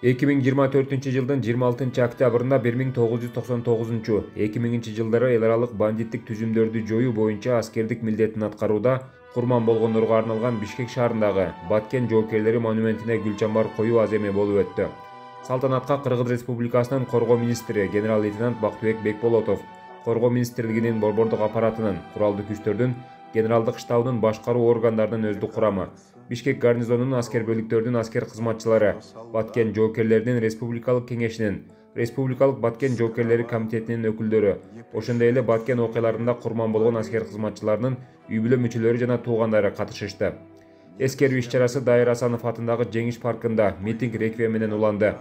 2024 жылдын 26 октябрында 1999-2000 жылдары эл аралык бандиттик түзүмдөрдү жоюу боюнча аскердик милдетин аткарууда курман болгондорго арналган Бишкек шаарындагы Баткен жоокерлери монументине гүл чамбар коюу аземи болуп өттү. Салтанатка Кыргыз Республикасынын коргоо министри генерал-лейтенант Бактыбек Бекболотов, коргоо министрлигинин борбордук аппаратынын, куралдуу күчтөрдүн, генералдык штабынын башкаруу органдарынын өздүк курамы, Бишкек гарнизонунун аскер бөлүктөрүнүн аскер кызматчылары, Баткен жоокерлеринин республикалык кеңешинин, республикалык Баткен жоокерлери комитетинин өкүлдөрү, ошондой эле Баткен окуяларында курман болгон аскер кызматчыларынын үй бүлө мүчөлөрү жана туугандары катышышты. Эскерүү иш-чарасы Дайыр Асанов атындагы Жеңиш паркында митинг реквием менен уланды.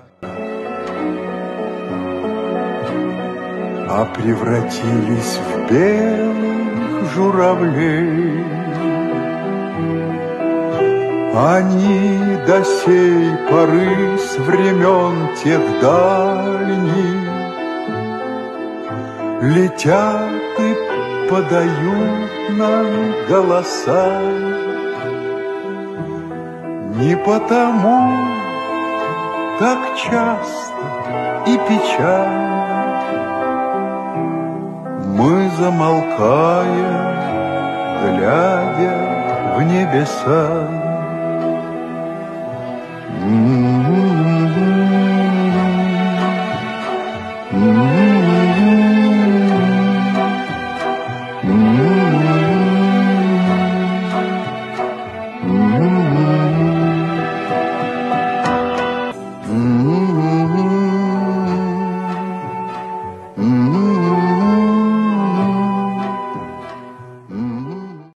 А превратились в белых журавлей. Они до сей поры с времен тех дальних летят и подают нам голоса. Не потому так часто и печально мы замолкаем, глядя в небеса.